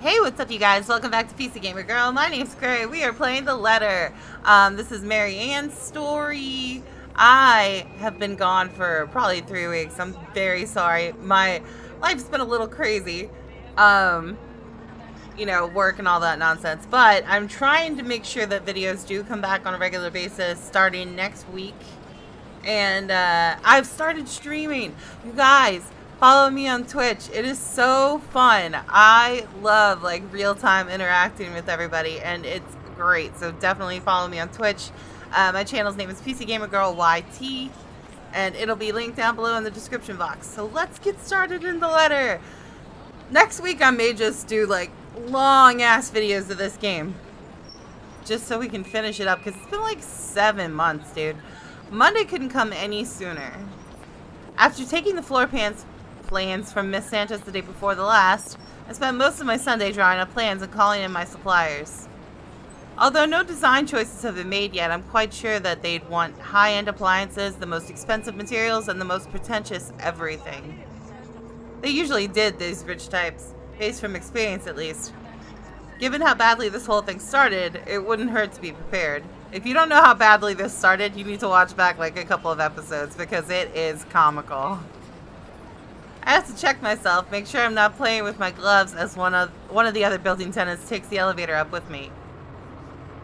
Hey, what's up, you guys? Welcome back to PC Gamer Girl. My name's Gray. We are playing The Letter. This is Marianne's story. I have been gone for probably 3 weeks. I'm very sorry. My life's been a little crazy. You know, work and all that nonsense. But I'm trying to make sure that videos do come back on a regular basis starting next week. And I've started streaming. You guys, follow me on Twitch. It is so fun. I love like real-time interacting with everybody, and it's great. So definitely follow me on Twitch. My channel's name is PC Gamer Girl YT, and it'll be linked down below in the description box. So let's get started in The Letter. Next week I may just do like long-ass videos of this game, just so we can finish it up, because it's been like 7 months, dude. Monday couldn't come any sooner. After taking the floor plans from Miss Sanchez the day before the last, I spent most of my Sunday drawing up plans and calling in my suppliers. Although no design choices have been made yet, I'm quite sure that they'd want high-end appliances, the most expensive materials, and the most pretentious everything. They usually did, these rich types, based from experience at least. Given how badly this whole thing started, it wouldn't hurt to be prepared. If you don't know how badly this started, you need to watch back like a couple of episodes, because it is comical. I have to check myself, make sure I'm not playing with my gloves as one of the other building tenants takes the elevator up with me.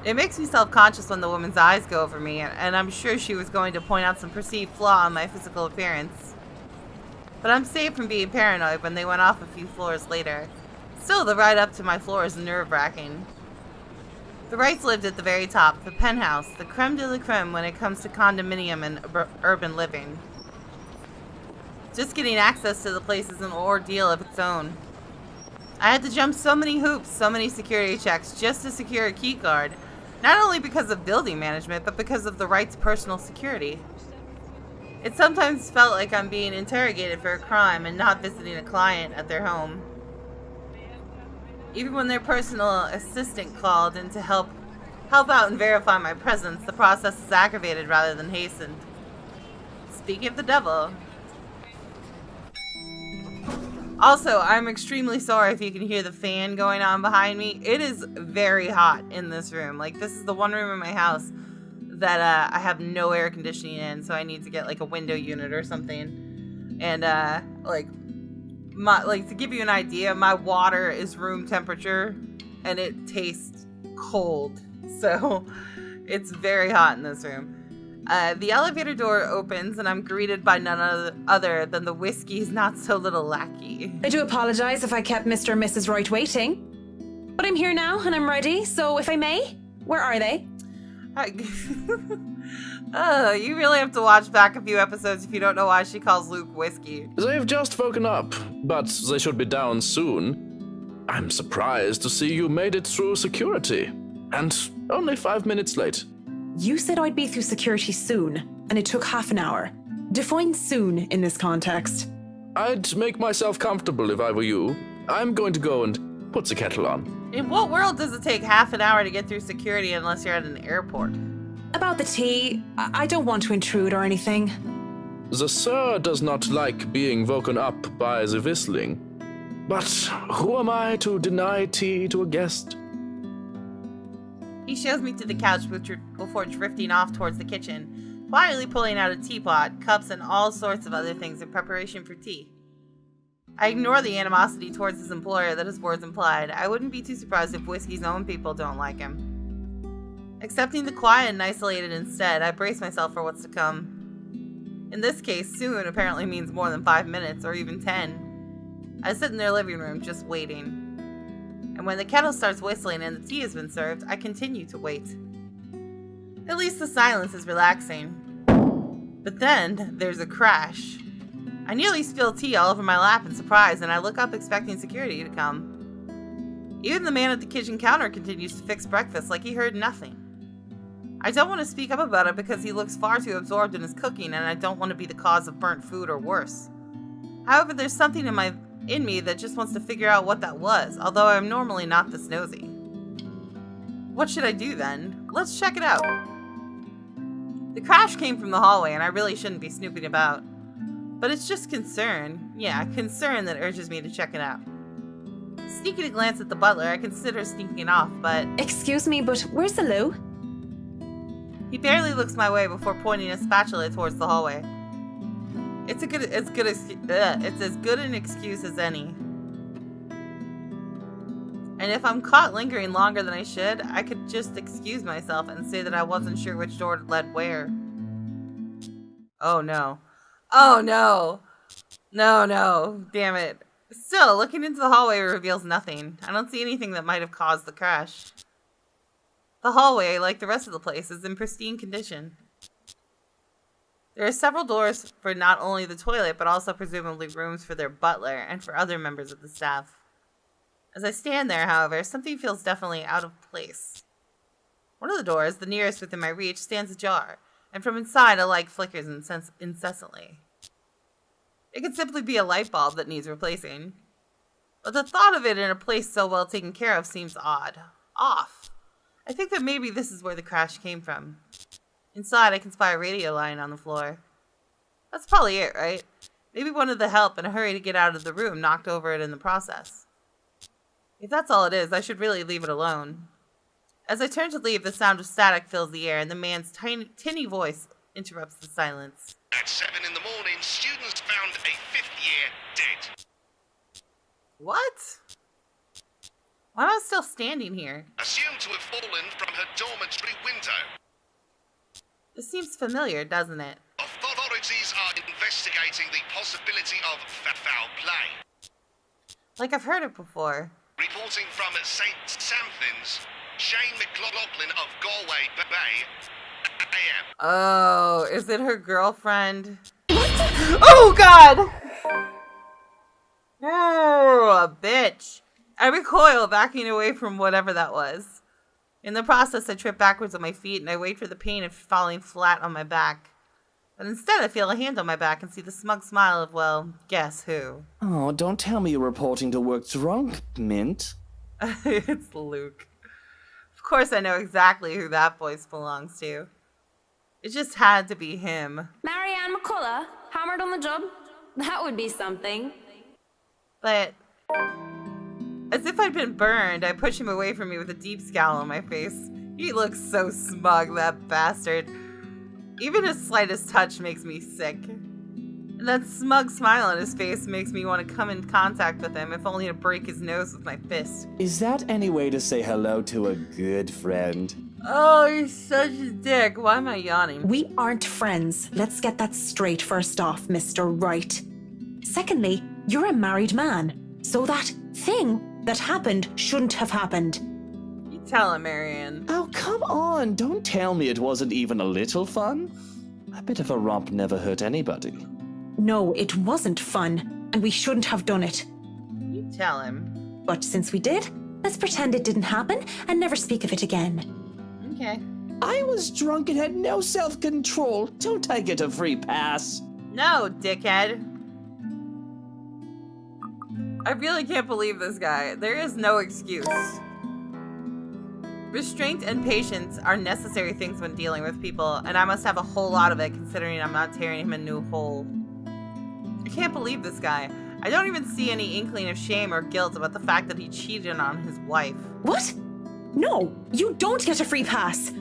It makes me self-conscious when the woman's eyes go over me, and I'm sure she was going to point out some perceived flaw in my physical appearance. But I'm saved from being paranoid when they went off a few floors later. Still, the ride up to my floor is nerve-wracking. The Wrights lived at the very top, the penthouse, the creme de la creme when it comes to condominium and urban living. Just getting access to the place is an ordeal of its own. I had to jump so many hoops, so many security checks just to secure a key card, not only because of building management, but because of the Wrights' personal security. It sometimes felt like I'm being interrogated for a crime and not visiting a client at their home. Even when their personal assistant called in to help out and verify my presence, the process is aggravated rather than hastened. Speaking of the devil. Also, I'm extremely sorry if you can hear the fan going on behind me. It is very hot in this room. Like, this is the one room in my house that I have no air conditioning in, so I need to get like a window unit or something. And to give you an idea, my water is room temperature and it tastes cold. So it's very hot in this room. The elevator door opens and I'm greeted by none other than the whiskey's not so little lackey. I do apologize if I kept Mr. and Mrs. Wright waiting. But I'm here now and I'm ready, so if I may, where are they? You really have to watch back a few episodes if you don't know why she calls Luke whiskey. They've just woken up, but they should be down soon. I'm surprised to see you made it through security, and only 5 minutes late. You said I'd be through security soon, and it took half an hour. Define soon in this context. I'd make myself comfortable if I were you. I'm going to go and put the kettle on. In what world does it take half an hour to get through security unless you're at an airport? About the tea, I don't want to intrude or anything. The sir does not like being woken up by the whistling. But who am I to deny tea to a guest? He shows me to the couch before drifting off towards the kitchen, quietly pulling out a teapot, cups, and all sorts of other things in preparation for tea. I ignore the animosity towards his employer that his words implied. I wouldn't be too surprised if Whiskey's own people don't like him. Accepting the quiet and isolated instead, I brace myself for what's to come. In this case, soon apparently means more than 5 minutes, or even 10. I sit in their living room, just waiting. And when the kettle starts whistling and the tea has been served, I continue to wait. At least the silence is relaxing. But then, there's a crash. I nearly spill tea all over my lap in surprise, and I look up expecting security to come. Even the man at the kitchen counter continues to fix breakfast like he heard nothing. I don't want to speak up about it because he looks far too absorbed in his cooking, and I don't want to be the cause of burnt food or worse. However, there's something in me that just wants to figure out what that was, although I'm normally not this nosy. What should I do then? Let's check it out. The crash came from the hallway, and I really shouldn't be snooping about. But it's just concern. Yeah, concern that urges me to check it out. Sneaking a glance at the butler, I consider sneaking off, but Excuse me, but where's the loo? he barely looks my way before pointing a spatula towards the hallway. It's as good an excuse as any. And if I'm caught lingering longer than I should, I could just excuse myself and say that I wasn't sure which door led where. Oh no. Oh no. No. Damn it. Still, looking into the hallway reveals nothing. I don't see anything that might have caused the crash. The hallway, like the rest of the place, is in pristine condition. There are several doors for not only the toilet, but also presumably rooms for their butler and for other members of the staff. As I stand there, however, something feels definitely out of place. One of the doors, the nearest within my reach, stands ajar, and from inside a light flickers incessantly. It could simply be a light bulb that needs replacing. But the thought of it in a place so well taken care of seems odd. Off. I think that maybe this is where the crash came from. Inside, I can spy a radio lying on the floor. That's probably it, right? Maybe one of the help in a hurry to get out of the room knocked over it in the process. If that's all it is, I should really leave it alone. As I turn to leave, the sound of static fills the air, and the man's tinny voice interrupts the silence. At 7 in the morning, students found a 5th year dead. What? Why am I still standing here? Assumed to have fallen from her dormitory window. This seems familiar, doesn't it? Authorities are investigating the possibility of foul play. Like I've heard it before. Reporting from St. Samthins, Shane McLaughlin of Galway Bay, AM. Oh, is it her girlfriend? Oh, God! Oh, a bitch. I recoil, backing away from whatever that was. In the process, I trip backwards on my feet, and I wait for the pain of falling flat on my back. But instead, I feel a hand on my back and see the smug smile of, well, guess who? Oh, don't tell me you're reporting to work drunk, Mint. It's Luke. Of course, I know exactly who that voice belongs to. It just had to be him. Marianne McCullough, hammered on the job? That would be something. But as if I'd been burned, I push him away from me with a deep scowl on my face. He looks so smug, that bastard. Even his slightest touch makes me sick. And that smug smile on his face makes me want to come in contact with him, if only to break his nose with my fist. Is that any way to say hello to a good friend? Oh, you're such a dick. Why am I yawning? We aren't friends. Let's get that straight first off, Mr. Wright. Secondly, you're a married man, so that thing that happened shouldn't have happened. You tell him, Marianne. Oh, come on. Don't tell me it wasn't even a little fun. A bit of a romp never hurt anybody. No, it wasn't fun, and we shouldn't have done it. You tell him. But since we did, let's pretend it didn't happen and never speak of it again. Okay. I was drunk and had no self-control. Don't I get a free pass? No, dickhead. I really can't believe this guy. There is no excuse. Restraint and patience are necessary things when dealing with people, and I must have a whole lot of it considering I'm not tearing him a new hole. I can't believe this guy. I don't even see any inkling of shame or guilt about the fact that he cheated on his wife. What? No, you don't get a free pass.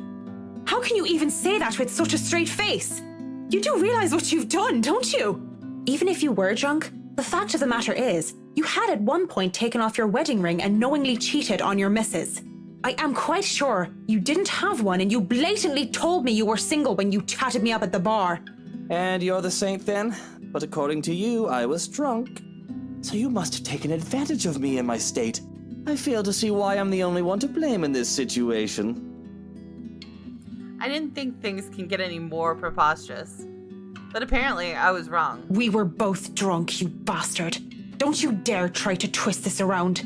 How can you even say that with such a straight face? You do realize what you've done, don't you? Even if you were drunk, the fact of the matter is, you had at one point taken off your wedding ring and knowingly cheated on your missus. I am quite sure you didn't have one and you blatantly told me you were single when you chatted me up at the bar. And you're the saint then? But according to you, I was drunk. So you must have taken advantage of me in my state. I fail to see why I'm the only one to blame in this situation. I didn't think things can get any more preposterous. But apparently, I was wrong. We were both drunk, you bastard. Don't you dare try to twist this around.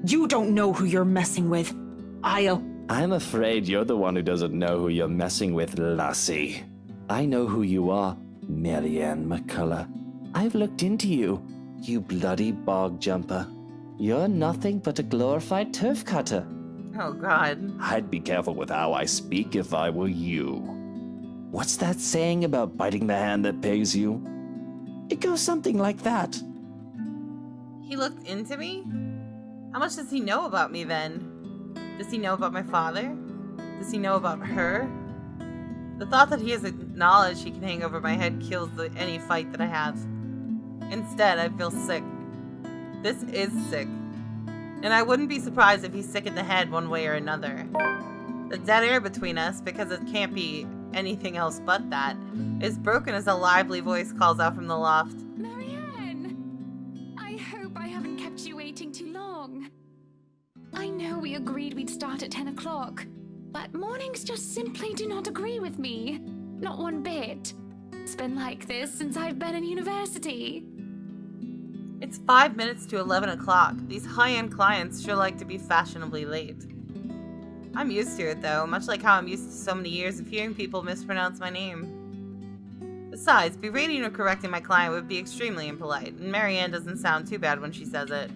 You don't know who you're messing with. I'm afraid you're the one who doesn't know who you're messing with, lassie. I know who you are, Marianne McCullough. I've looked into you, you bloody bog jumper. You're nothing but a glorified turf cutter. Oh, God. I'd be careful with how I speak if I were you. What's that saying about biting the hand that pays you? It goes something like that. He looked into me? How much does he know about me then? Does he know about my father? Does he know about her? The thought that he has a knowledge he can hang over my head kills any fight that I have. Instead, I feel sick. This is sick. And I wouldn't be surprised if he's sick in the head one way or another. The dead air between us, because it can't be anything else but that, is broken as a lively voice calls out from the loft. Marianne! I hope I haven't kept you waiting too long. I know we agreed we'd start at 10 o'clock, but mornings just simply do not agree with me. Not one bit. It's been like this since I've been in university. It's 5 minutes to 11 o'clock. These high-end clients sure like to be fashionably late. I'm used to it, though, much like how I'm used to so many years of hearing people mispronounce my name. Besides, berating or correcting my client would be extremely impolite, and Marianne doesn't sound too bad when she says it.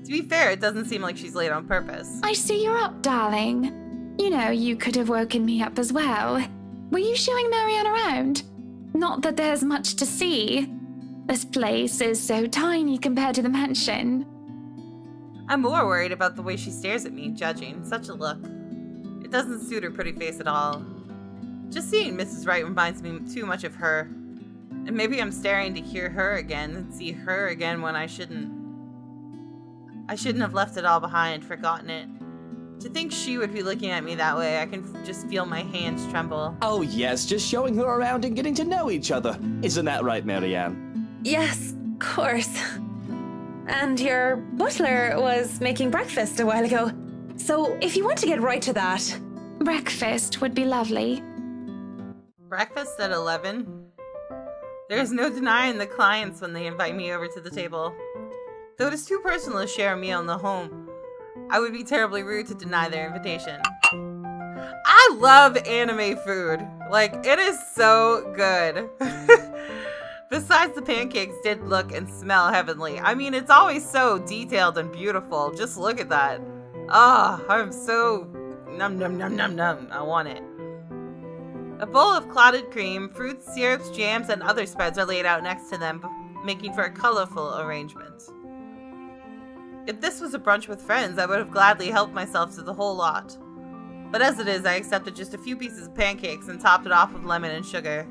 To be fair, it doesn't seem like she's late on purpose. I see you're up, darling. You know, you could have woken me up as well. Were you showing Marianne around? Not that there's much to see. This place is so tiny compared to the mansion. I'm more worried about the way she stares at me, judging. Such a look. It doesn't suit her pretty face at all. Just seeing Mrs. Wright reminds me too much of her. And maybe I'm staring to hear her again and see her again when I shouldn't. I shouldn't have left it all behind, forgotten it. To think she would be looking at me that way, I can just feel my hands tremble. Oh yes, just showing her around and getting to know each other. Isn't that right, Marianne? Yes, of course. And your butler was making breakfast a while ago. So if you want to get right to that... Breakfast would be lovely. Breakfast at 11? There's no denying the clients when they invite me over to the table. Though it is too personal to share a meal in the home, I would be terribly rude to deny their invitation. I love anime food. Like, it is so good. Besides, the pancakes did look and smell heavenly. I mean, it's always so detailed and beautiful. Just look at that. Ah, I'm so... Num num num num num. I want it. A bowl of clotted cream, fruits, syrups, jams, and other spreads are laid out next to them, making for a colorful arrangement. If this was a brunch with friends, I would have gladly helped myself to the whole lot. But as it is, I accepted just a few pieces of pancakes and topped it off with lemon and sugar.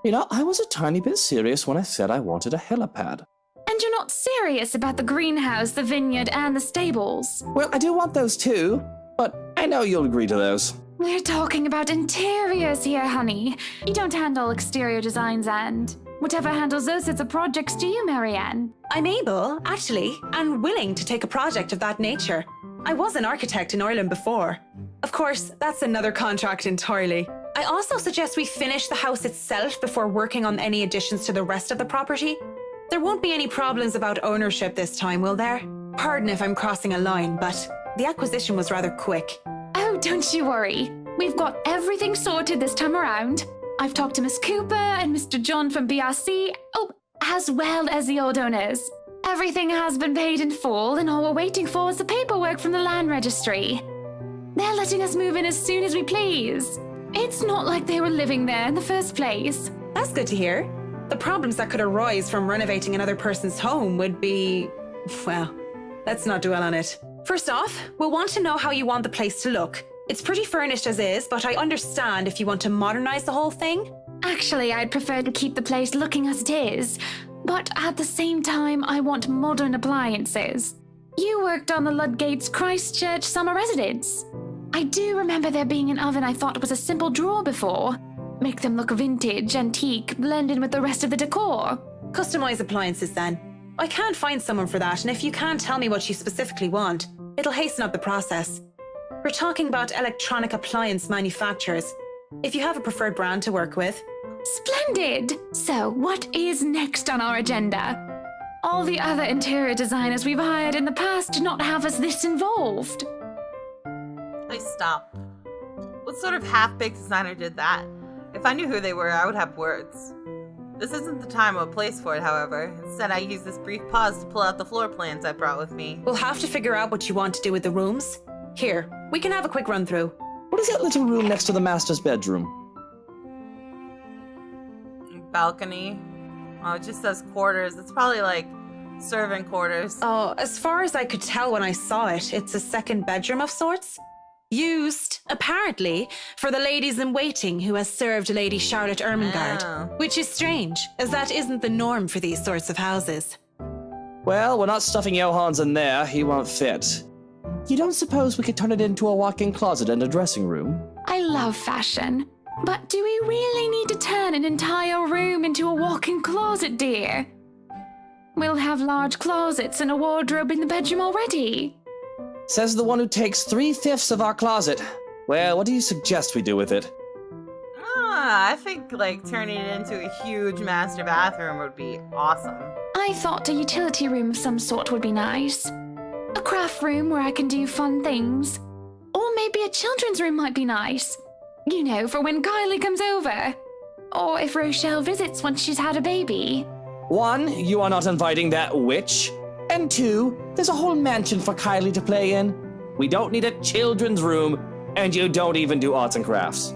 You know, I was a tiny bit serious when I said I wanted a helipad. And you're not serious about the greenhouse, the vineyard, and the stables? Well, I do want those too, but I know you'll agree to those. We're talking about interiors here, honey. You don't handle exterior designs and... Whatever handles those sorts of projects do you, Marianne? I'm able, actually, and willing to take a project of that nature. I was an architect in Ireland before. Of course, that's another contract entirely. I also suggest we finish the house itself before working on any additions to the rest of the property. There won't be any problems about ownership this time, will there? Pardon if I'm crossing a line, but the acquisition was rather quick. Oh, don't you worry. We've got everything sorted this time around. I've talked to Miss Cooper and Mr. John from BRC, as well as the old owners. Everything has been paid in full, and all we're waiting for is the paperwork from the land registry. They're letting us move in as soon as we please. It's not like they were living there in the first place. That's good to hear. The problems that could arise from renovating another person's home would be... well, let's not dwell on it. First off, we'll want to know how you want the place to look. It's pretty furnished as is, but I understand if you want to modernize the whole thing. Actually, I'd prefer to keep the place looking as it is, but at the same time, I want modern appliances. You worked on the Ludgate's Christchurch summer residence. I do remember there being an oven I thought was a simple drawer before. Make them look vintage, antique, blend in with the rest of the decor. Customize appliances then. I can't find someone for that, and if you can't tell me what you specifically want, it'll hasten up the process. We're talking about electronic appliance manufacturers. If you have a preferred brand to work with. Splendid! So, what is next on our agenda? All the other interior designers we've hired in the past do not have us this involved. Please stop. What sort of half-baked designer did that? If I knew who they were, I would have words. This isn't the time or place for it, however. Instead, I use this brief pause to pull out the floor plans I brought with me. We'll have to figure out what you want to do with the rooms. Here, we can have a quick run through. What is that little room next to the master's bedroom? Balcony. Oh, it just says quarters. It's probably like servant quarters. Oh, as far as I could tell when I saw it, it's a second bedroom of sorts. Used, apparently, for the ladies in waiting who has served Lady Charlotte Ermengarde. Oh. Which is strange, as that isn't the norm for these sorts of houses. Well, we're not stuffing Johans in there. He won't fit. You don't suppose we could turn it into a walk-in closet and a dressing room? I love fashion. But do we really need to turn an entire room into a walk-in closet, dear? We'll have large closets and a wardrobe in the bedroom already. Says the one who takes 3/5 of our closet. Well, what do you suggest we do with it? I think like turning it into a huge master bathroom would be awesome. I thought a utility room of some sort would be nice. A craft room where I can do fun things. Or maybe a children's room might be nice. You know, for when Kylie comes over. Or if Rochelle visits once she's had a baby. 1, you are not inviting that witch. And 2, there's a whole mansion for Kylie to play in. We don't need a children's room, and you don't even do arts and crafts.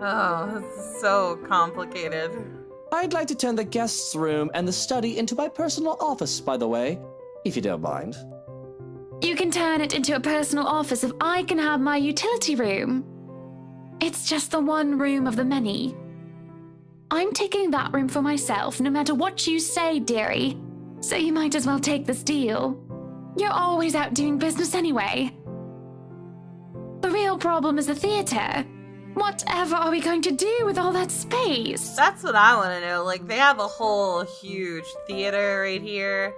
Oh, this is so complicated. I'd like to turn the guest's room and the study into my personal office, by the way, if you don't mind. You can turn it into a personal office if I can have my utility room. It's just the one room of the many. I'm taking that room for myself, no matter what you say, dearie. So you might as well take this deal. You're always out doing business anyway. The real problem is the theater. Whatever are we going to do with all that space? That's what I want to know. Like, they have a whole huge theater right here,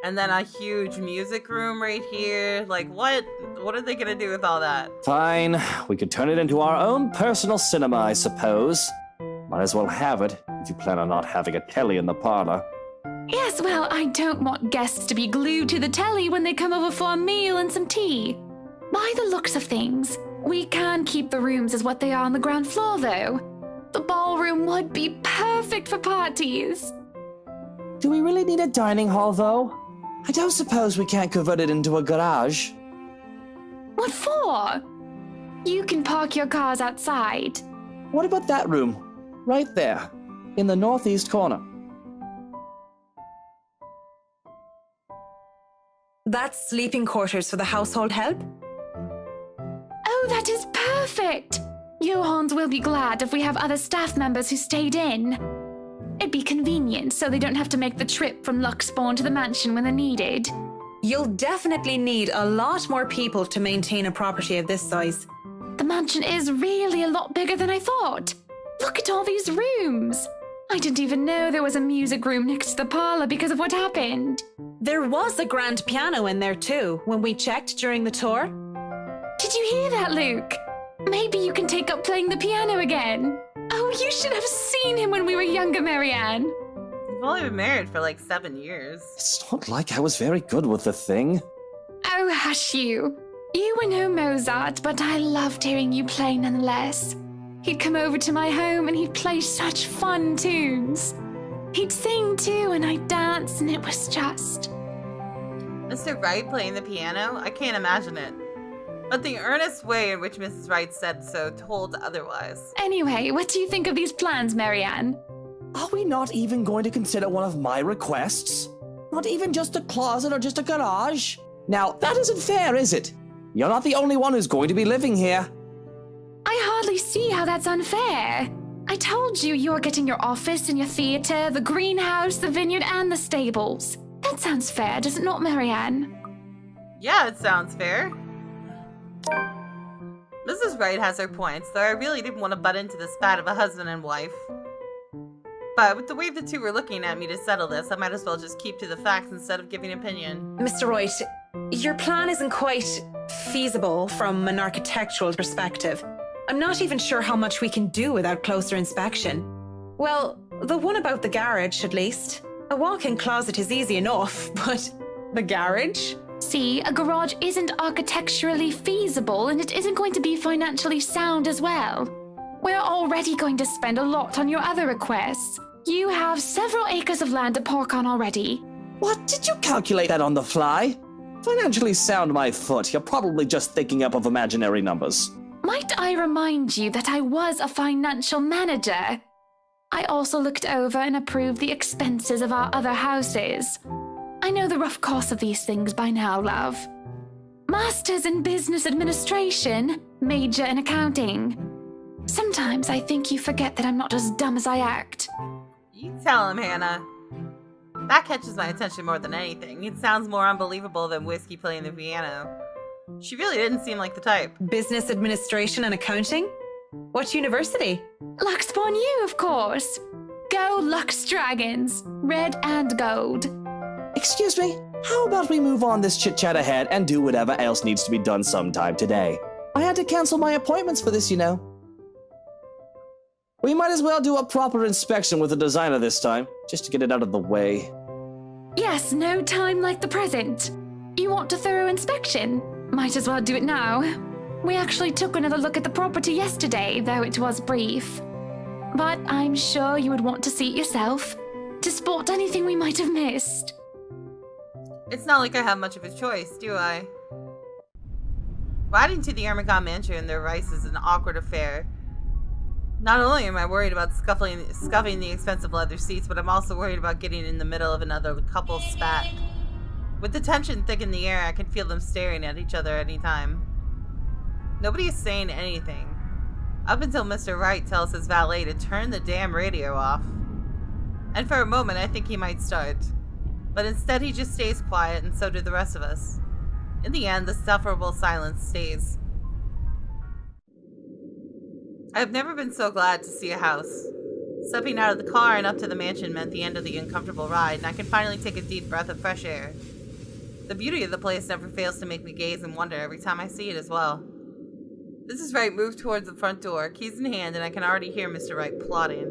and then a huge music room right here. Like, what are they gonna do with all that? Fine, we could turn it into our own personal cinema, I suppose. Might as well have it, if you plan on not having a telly in the parlor. Yes, well, I don't want guests to be glued to the telly when they come over for a meal and some tea. By the looks of things, we can keep the rooms as what they are on the ground floor, though. The ballroom would be perfect for parties. Do we really need a dining hall, though? I don't suppose we can't convert it into a garage. What for? You can park your cars outside. What about that room? Right there, in the northeast corner. That's sleeping quarters for the household help? Oh, that is perfect! Johans will be glad if we have other staff members who stayed in. It'd be convenient so they don't have to make the trip from Luxbourne to the mansion when they're needed. You'll definitely need a lot more people to maintain a property of this size. The mansion is really a lot bigger than I thought. Look at all these rooms. I didn't even know there was a music room next to the parlor because of what happened. There was a grand piano in there too, when we checked during the tour. Did you hear that, Luke? Maybe you can take up playing the piano again. Oh, you should have seen him when we were younger, Marianne. We've only been married for like 7 years. It's not like I was very good with the thing. Oh, hush you. You were no Mozart, but I loved hearing you play nonetheless. He'd come over to my home and he'd play such fun tunes. He'd sing too and I'd dance and it was just... Mr. Wright playing the piano? I can't imagine it. But the earnest way in which Mrs. Wright said so told otherwise. Anyway, what do you think of these plans, Marianne? Are we not even going to consider one of my requests? Not even just a closet or just a garage? Now, that isn't fair, is it? You're not the only one who's going to be living here. I hardly see how that's unfair. I told you you're getting your office and your theater, the greenhouse, the vineyard, and the stables. That sounds fair, does it not, Marianne? Yeah, it sounds fair. Mrs. Wright has her points, though I really didn't want to butt into the spat of a husband and wife. But with the way the two were looking at me to settle this, I might as well just keep to the facts instead of giving opinion. Mr. Wright, your plan isn't quite feasible from an architectural perspective. I'm not even sure how much we can do without closer inspection. Well, the one about the garage, at least. A walk-in closet is easy enough, but the garage? See, a garage isn't architecturally feasible and it isn't going to be financially sound as well. We're already going to spend a lot on your other requests. You have several acres of land to park on already. What? Did you calculate that on the fly? Financially sound my foot. You're probably just thinking up of imaginary numbers. Might I remind you that I was a financial manager? I also looked over and approved the expenses of our other houses. I know the rough course of these things by now, love. Masters in Business Administration, major in accounting. Sometimes I think you forget that I'm not as dumb as I act. You tell him, Hannah. That catches my attention more than anything. It sounds more unbelievable than Whiskey playing the piano. She really didn't seem like the type. Business administration and accounting? What university? Luxborn U, of course. Go Lux Dragons, red and gold. Excuse me, how about we move on this chit-chat ahead and do whatever else needs to be done sometime today? I had to cancel my appointments for this, you know. We might as well do a proper inspection with the designer this time, just to get it out of the way. Yes, no time like the present. You want a thorough inspection? Might as well do it now. We actually took another look at the property yesterday, though it was brief. But I'm sure you would want to see it yourself, to spot anything we might have missed. It's not like I have much of a choice, do I? Riding to the Ermicon Mansion in their rice is an awkward affair. Not only am I worried about scuffing the expensive leather seats, but I'm also worried about getting in the middle of another couple spat. With the tension thick in the air, I can feel them staring at each other any time. Nobody is saying anything. Up until Mr. Wright tells his valet to turn the damn radio off. And for a moment, I think he might start. But instead, he just stays quiet, and so do the rest of us. In the end, the sufferable silence stays. I have never been so glad to see a house. Stepping out of the car and up to the mansion meant the end of the uncomfortable ride, and I can finally take a deep breath of fresh air. The beauty of the place never fails to make me gaze and wonder every time I see it as well. Mrs. Wright moved towards the front door, keys in hand, and I can already hear Mr. Wright plotting.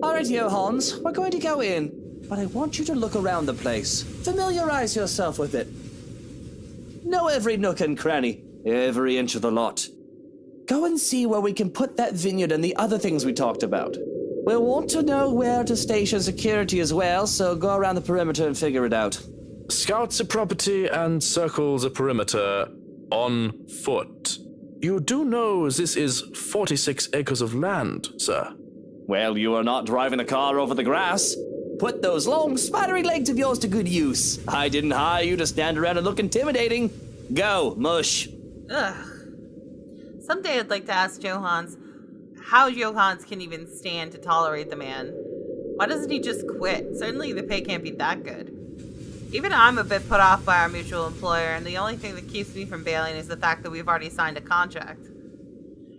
Alright, Hans, we're going to go in, but I want you to look around the place. Familiarize yourself with it. Know every nook and cranny, every inch of the lot. Go and see where we can put that vineyard and the other things we talked about. We'll want to know where to station security as well, so go around the perimeter and figure it out. Scout the property and circle the perimeter on foot. You do know this is 46 acres of land, sir. Well, you are not driving a car over the grass. Put those long, spidery legs of yours to good use. I didn't hire you to stand around and look intimidating. Go, mush. Ugh. Someday I'd like to ask Johans how Johans can even stand to tolerate the man. Why doesn't he just quit? Certainly the pay can't be that good. Even I'm a bit put off by our mutual employer, and the only thing that keeps me from bailing is the fact that we've already signed a contract.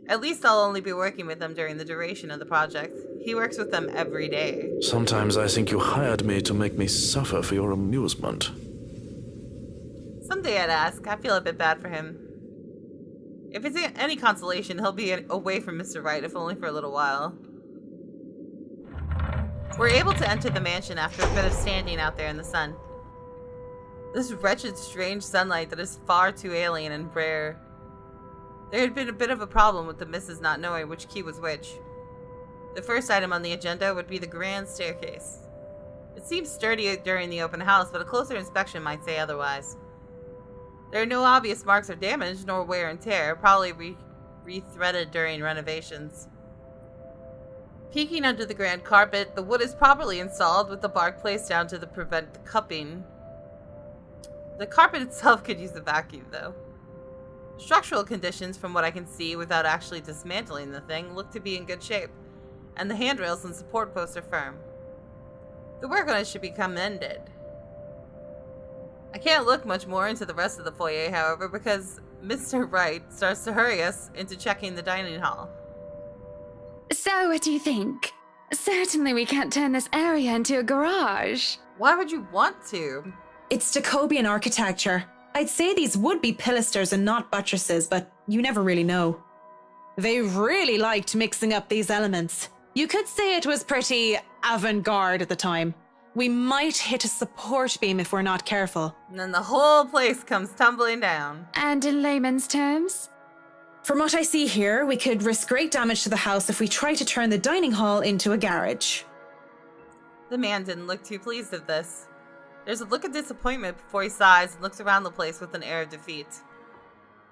At least I'll only be working with them during the duration of the project. He works with them every day. Sometimes I think you hired me to make me suffer for your amusement. Someday I'd ask. I feel a bit bad for him. If it's any consolation, he'll be away from Mr. Wright, if only for a little while. We're able to enter the mansion after a bit of standing out there in the sun. This wretched, strange sunlight that is far too alien and rare. There had been a bit of a problem with the missus not knowing which key was which. The first item on the agenda would be the grand staircase. It seems sturdy during the open house, but a closer inspection might say otherwise. There are no obvious marks of damage, nor wear and tear, probably re-threaded during renovations. Peeking under the grand carpet, the wood is properly installed with the bark placed down to prevent the cupping. The carpet itself could use a vacuum, though. Structural conditions, from what I can see without actually dismantling the thing, look to be in good shape, and the handrails and support posts are firm. The work on it should be commended. I can't look much more into the rest of the foyer, however, because Mr. Wright starts to hurry us into checking the dining hall. So, what do you think? Certainly we can't turn this area into a garage. Why would you want to? It's Jacobean architecture. I'd say these would be pilasters and not buttresses, but you never really know. They really liked mixing up these elements. You could say it was pretty avant-garde at the time. We might hit a support beam if we're not careful. And then the whole place comes tumbling down. And in layman's terms? From what I see here, we could risk great damage to the house if we try to turn the dining hall into a garage. The man didn't look too pleased at this. There's a look of disappointment before he sighs and looks around the place with an air of defeat.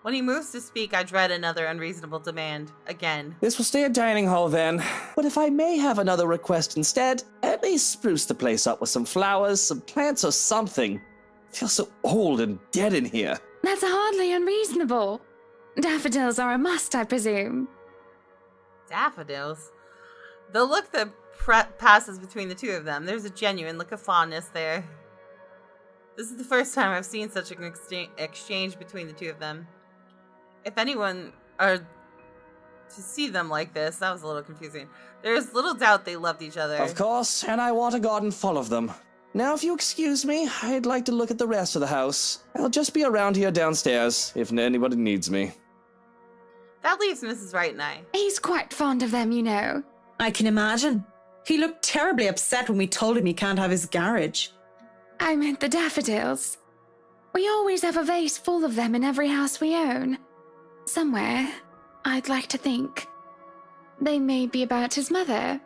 When he moves to speak, I dread another unreasonable demand. Again. This will stay a dining hall then. But if I may have another request instead, at least spruce the place up with some flowers, some plants, or something. It feels so old and dead in here. That's hardly unreasonable. Daffodils are a must, I presume. Daffodils? The look that passes between the two of them, there's a genuine look of fondness there. This is the first time I've seen such an exchange between the two of them. If anyone are to see them like this, that was a little confusing. There is little doubt they loved each other. Of course, and I want a garden full of them. Now, if you excuse me, I'd like to look at the rest of the house. I'll just be around here downstairs, if anybody needs me. That leaves Mrs. Wright and I. He's quite fond of them, you know. I can imagine. He looked terribly upset when we told him he can't have his garage. I meant the daffodils. We always have a vase full of them in every house we own. Somewhere, I'd like to think. They may be about his mother.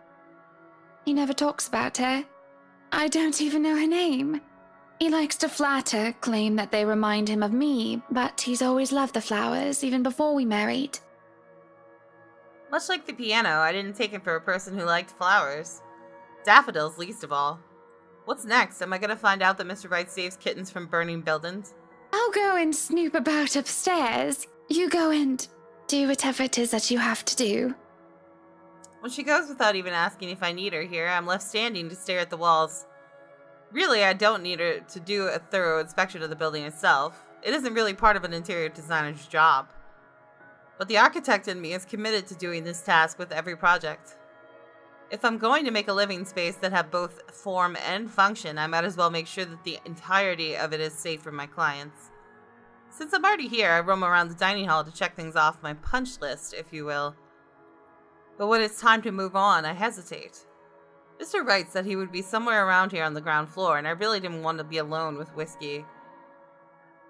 He never talks about her. I don't even know her name. He likes to flatter, claim that they remind him of me, but he's always loved the flowers, even before we married. Much like the piano, I didn't take him for a person who liked flowers. Daffodils, least of all. What's next? Am I going to find out that Mr. Wright saves kittens from burning buildings? I'll go and snoop about upstairs. You go and do whatever it is that you have to do. When she goes without even asking if I need her here, I'm left standing to stare at the walls. Really, I don't need her to do a thorough inspection of the building itself. It isn't really part of an interior designer's job. But the architect in me is committed to doing this task with every project. If I'm going to make a living space that have both form and function, I might as well make sure that the entirety of it is safe for my clients. Since I'm already here, I roam around the dining hall to check things off my punch list, if you will. But when it's time to move on, I hesitate. Mr. Wright said he would be somewhere around here on the ground floor, and I really didn't want to be alone with whiskey.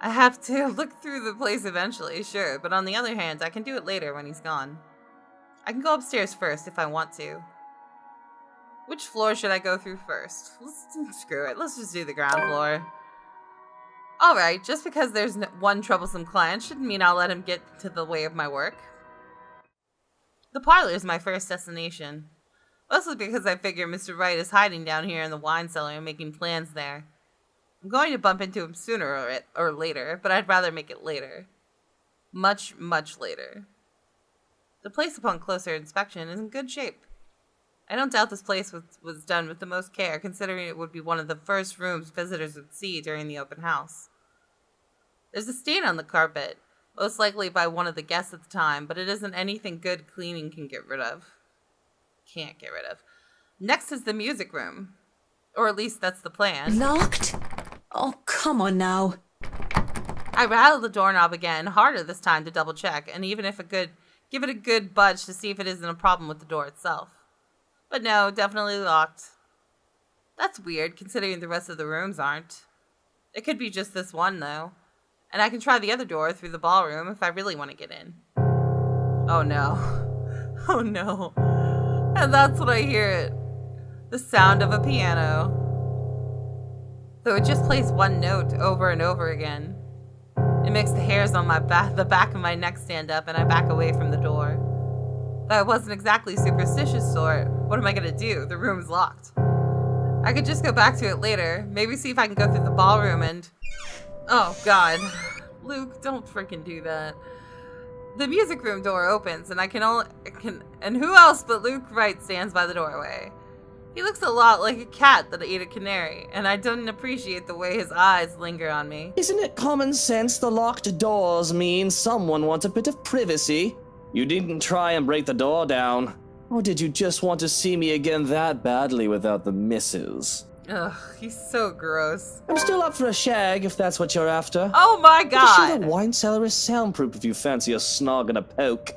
I have to look through the place eventually, sure, but on the other hand, I can do it later when he's gone. I can go upstairs first if I want to. Which floor should I go through first? Screw it, let's just do the ground floor. Alright, just because there's one troublesome client shouldn't mean I'll let him get to the way of my work. The parlor is my first destination. Mostly because I figure Mr. Wright is hiding down here in the wine cellar and making plans there. I'm going to bump into him sooner or later, but I'd rather make it later. Much, much later. The place upon closer inspection is in good shape. I don't doubt this place was done with the most care, considering it would be one of the first rooms visitors would see during the open house. There's a stain on the carpet, most likely by one of the guests at the time, but it isn't anything good cleaning can get rid of. Can't get rid of. Next is the music room. Or at least that's the plan. Locked? Oh, come on now. I rattle the doorknob again, harder this time to double check, and even if give it a good budge to see if it isn't a problem with the door itself. But no, definitely locked. That's weird, considering the rest of the rooms aren't. It could be just this one, though. And I can try the other door through the ballroom if I really want to get in. Oh no. Oh no. And that's when I hear it. The sound of a piano. Though it just plays one note over and over again. It makes the hairs on the back of my neck stand up, and I back away from the door. Though I wasn't exactly superstitious sort, what am I gonna do? The room's locked. I could just go back to it later. Maybe see if I can go through the ballroom and... Oh, God. Luke, don't freaking do that. The music room door opens, and and who else but Luke Wright stands by the doorway? He looks a lot like a cat that ate a canary, and I didn't appreciate the way his eyes linger on me. Isn't it common sense the locked doors mean someone wants a bit of privacy? You didn't try and break the door down. Or did you just want to see me again that badly without the missus? Ugh, he's so gross. I'm still up for a shag if that's what you're after. Oh my Pretty sure God! the wine cellar is soundproof if you fancy a snog and a poke.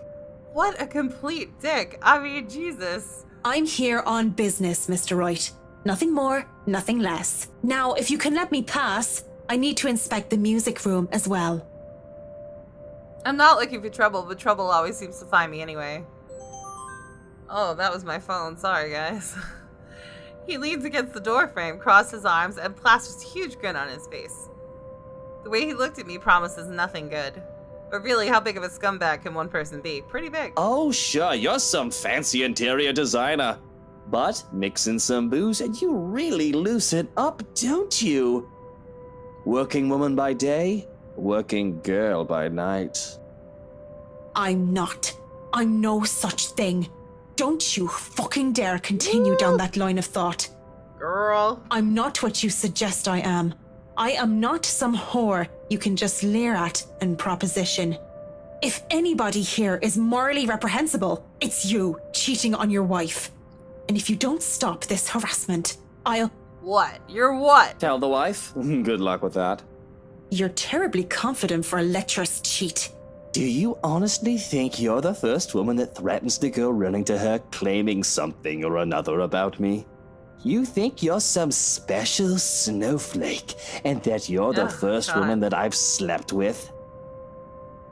What a complete dick. I mean, Jesus. I'm here on business, Mr. Wright. Nothing more, nothing less. Now, if you can let me pass, I need to inspect the music room as well. I'm not looking for trouble, but trouble always seems to find me anyway. Oh, that was my phone. Sorry, guys. He leans against the doorframe, crosses his arms, and plasters a huge grin on his face. The way he looked at me promises nothing good. But really, how big of a scumbag can one person be? Pretty big. Oh, sure, you're some fancy interior designer. But mix in some booze and you really loosen up, don't you? Working woman by day, working girl by night. I'm not. I'm no such thing. Don't you fucking dare continue down that line of thought. Girl. I'm not what you suggest I am. I am not some whore you can just leer at and proposition. If anybody here is morally reprehensible, it's you cheating on your wife. And if you don't stop this harassment, I'll... What? You're what? Tell the wife? Good luck with that. You're terribly confident for a lecherous cheat. Do you honestly think you're the first woman that threatens to go running to her claiming something or another about me? You think you're some special snowflake and that you're the first woman that I've slept with?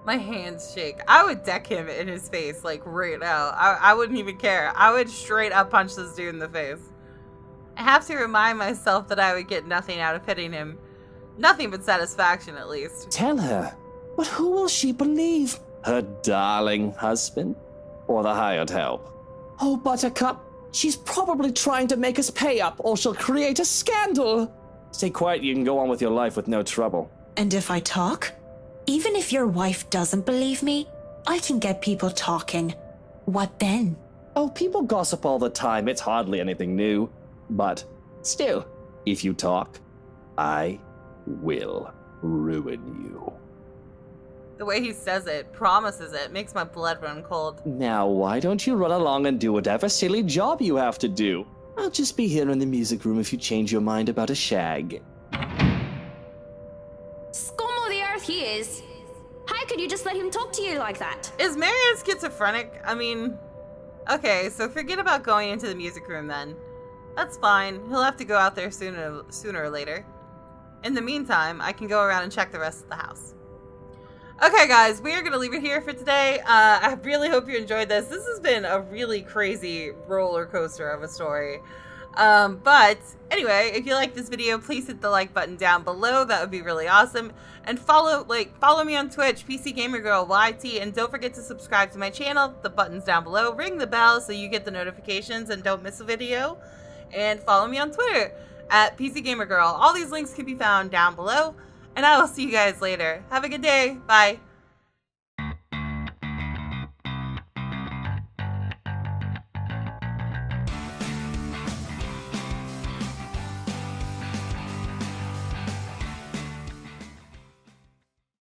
My hands shake. I would deck him in his face, like, right now. I wouldn't even care. I would straight up punch this dude in the face. I have to remind myself that I would get nothing out of hitting him. Nothing but satisfaction, at least. Tell her. But who will she believe? Her darling husband? Or the hired help? Oh, Buttercup, she's probably trying to make us pay up or she'll create a scandal. Stay quiet, you can go on with your life with no trouble. And if I talk? Even if your wife doesn't believe me, I can get people talking. What then? Oh, people gossip all the time. It's hardly anything new. But still, if you talk, I will ruin you. The way he says it, promises it, makes my blood run cold. Now, why don't you run along and do whatever silly job you have to do? I'll just be here in the music room if you change your mind about a shag. Scum of the earth he is. How could you just let him talk to you like that? Is Marianne schizophrenic? I mean, okay, so forget about going into the music room then. That's fine. He'll have to go out there sooner or later. In the meantime, I can go around and check the rest of the house. Okay, guys, we are going to leave it here for today. I really hope you enjoyed this. This has been a really crazy roller coaster of a story. But anyway, if you like this video, please hit the like button down below. That would be really awesome. And follow me on Twitch, PC Gamer Girl YT, and don't forget to subscribe to my channel. The button's down below. Ring the bell so you get the notifications and don't miss a video. And follow me on Twitter at PC Gamer Girl. All these links can be found down below. And I will see you guys later. Have a good day. Bye.